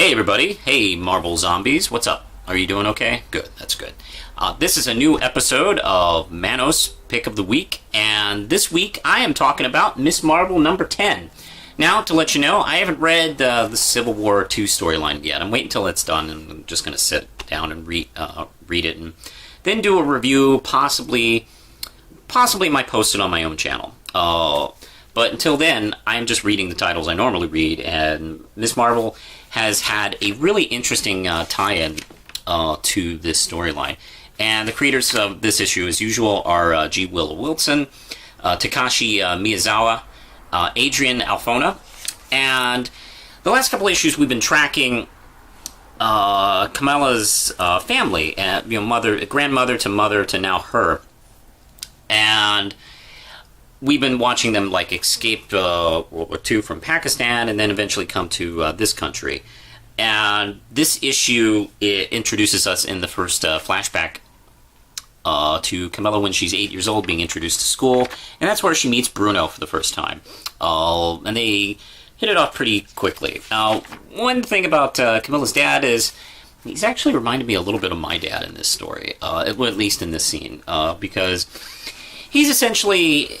Hey everybody, hey Marvel Zombies, what's up? Are you doing okay? Good, that's good. This is a new episode of Manos Pick of the Week, and this week I am talking about Miss Marvel number 10. Now, to let you know, I haven't read the Civil War 2 storyline yet. I'm waiting until it's done, and I'm just going to sit down and read it, and then do a review, possibly might post it on my own channel. But until then, I'm just reading the titles I normally read, and Miss Marvel has had a really interesting tie-in to this storyline. And the creators of this issue, as usual, are G. Willow Wilson, Takashi Miyazawa, Adrian Alfona, and the last couple issues we've been tracking Kamala's family, grandmother to mother to now her, and we've been watching them escape World War II from Pakistan and then eventually come to this country. And this issue introduces us in the first flashback to Camilla when she's 8 years old, being introduced to school, and that's where she meets Bruno for the first time. And they hit it off pretty quickly. One thing about Camilla's dad is he's actually reminded me a little bit of my dad in this story, at least in this scene, because he's essentially...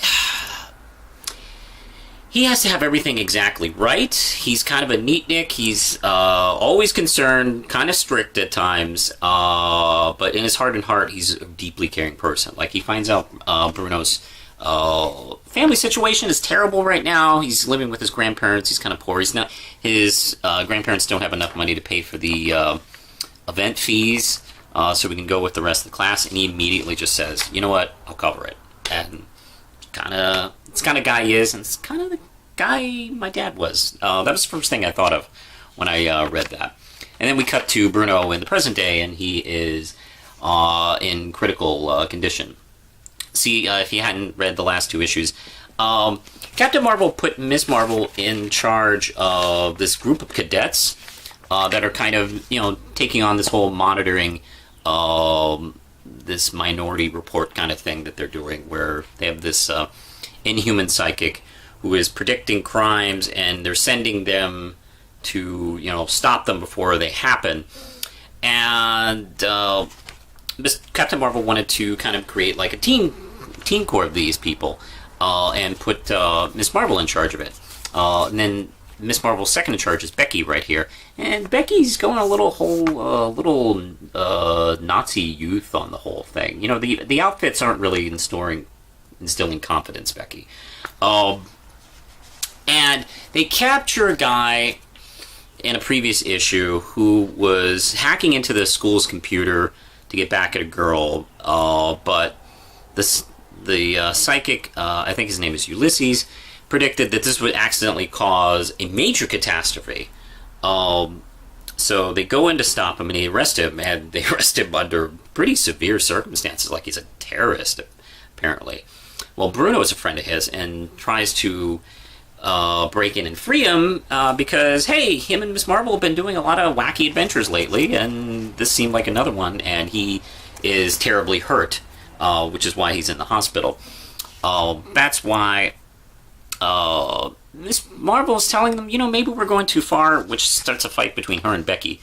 He has to have everything exactly right. He's kind of a neatnik. He's always concerned, kind of strict at times, but in his heart and heart, he's a deeply caring person. He finds out Bruno's family situation is terrible right now. He's living with his grandparents. He's kind of poor. His grandparents don't have enough money to pay for the event fees, so we can go with the rest of the class, and he immediately just says, you know what, I'll cover it. And it's kind of guy he is, and it's kind of the guy my dad was. That was the first thing I thought of when I read that. And then we cut to Bruno in the present day, and he is in critical condition. See, if you hadn't read the last two issues, Captain Marvel put Miss Marvel in charge of this group of cadets that are kind of, taking on this whole monitoring this minority report kind of thing that they're doing, where they have this inhuman psychic who is predicting crimes, and they're sending them to, stop them before they happen. And Captain Marvel wanted to kind of create a team core of these people, and put Miss Marvel in charge of it. And then Miss Marvel's second in charge is Becky right here, and Becky's going a little Nazi youth on the whole thing. The outfits aren't really instilling confidence, Becky. And they capture a guy in a previous issue who was hacking into the school's computer to get back at a girl, but the psychic, I think his name is Ulysses, predicted that this would accidentally cause a major catastrophe. So they go in to stop him, and they arrest him, and they arrest him under pretty severe circumstances, like he's a terrorist, apparently. Well, Bruno is a friend of his and tries to break in and free him because, hey, him and Miss Marvel have been doing a lot of wacky adventures lately, and this seemed like another one, and he is terribly hurt, which is why he's in the hospital. That's why Miss Marvel is telling them, maybe we're going too far, which starts a fight between her and Becky,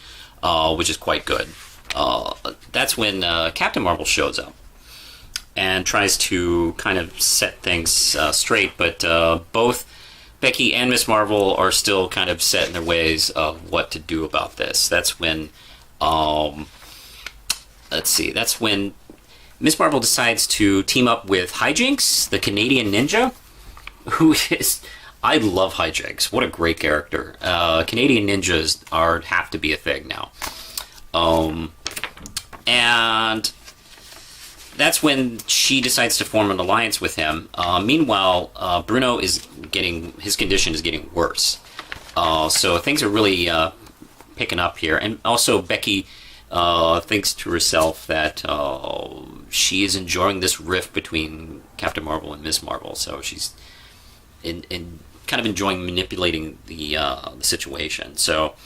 which is quite good. That's when Captain Marvel shows up and tries to kind of set things straight, but both Becky and Miss Marvel are still kind of set in their ways of what to do about this. That's when, that's when Miss Marvel decides to team up with Hijinks, the Canadian ninja, who is... I love Hijinks. What a great character. Canadian ninjas have to be a thing now. And that's when she decides to form an alliance with him. Meanwhile, Bruno his condition is getting worse. So things are really picking up here. And also Becky thinks to herself that she is enjoying this rift between Captain Marvel and Miss Marvel. So she's in kind of enjoying manipulating the situation. So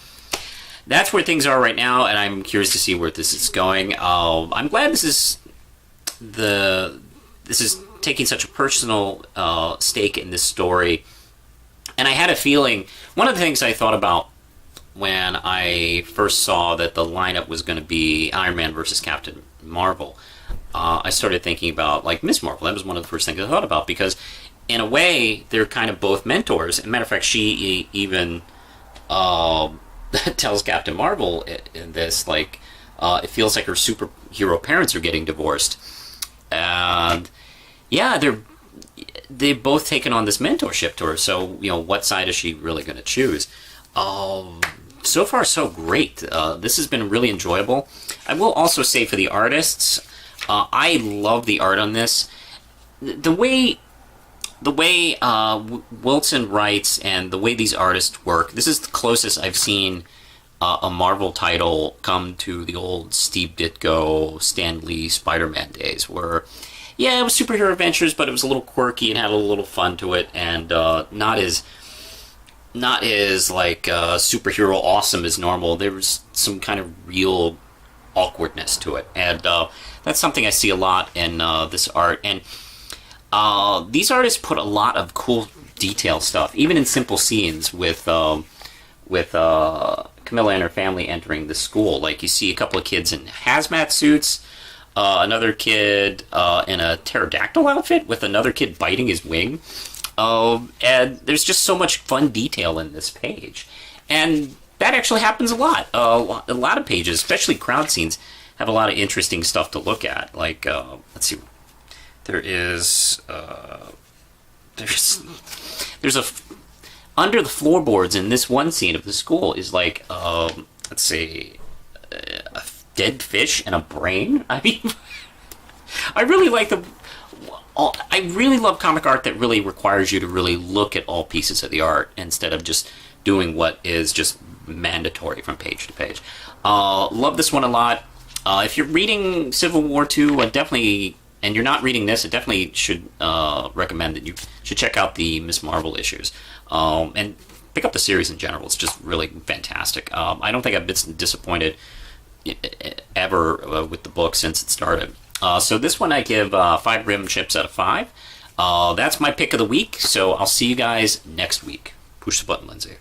that's where things are right now, and I'm curious to see where this is going. I'm glad this is taking such a personal stake in this story. And I had a feeling, one of the things I thought about when I first saw that the lineup was going to be Iron Man versus Captain Marvel, I started thinking about like Miss Marvel. That was one of the first things I thought about because, in a way, they're kind of both mentors. As a matter of fact, she even tells Captain Marvel in this like it feels like her superhero parents are getting divorced, and yeah, they've both taken on this mentorship to her. So what side is she really going to choose? So far, so great. This has been really enjoyable. I will also say for the artists, I love the art on this. The way Wilson writes and the way these artists work, this is the closest I've seen a Marvel title come to the old Steve Ditko, Stan Lee, Spider-Man days, where, yeah, it was superhero adventures, but it was a little quirky and had a little fun to it, and not as like superhero awesome as normal. There was some kind of real awkwardness to it, and that's something I see a lot in this art. And these artists put a lot of cool detail stuff, even in simple scenes with Camilla and her family entering the school. Like you see a couple of kids in hazmat suits, another kid in a pterodactyl outfit with another kid biting his wing. And there's just so much fun detail in this page. And that actually happens a lot. A lot of pages, especially crowd scenes, have a lot of interesting stuff to look at. Like, let's see, there's a under the floorboards in this one scene of the school is like, let's see, a dead fish and a brain. I mean, I really like I really love comic art that really requires you to really look at all pieces of the art instead of just doing what is just mandatory from page to page. Love this one a lot. If you're reading Civil War II, definitely, and you're not reading this, I definitely should recommend that you should check out the Miss Marvel issues. And pick up the series in general. It's just really fantastic. I don't think I've been disappointed ever with the book since it started. So this one I give 5 rim chips out of 5. That's my pick of the week, so I'll see you guys next week. Push the button, Lindsay.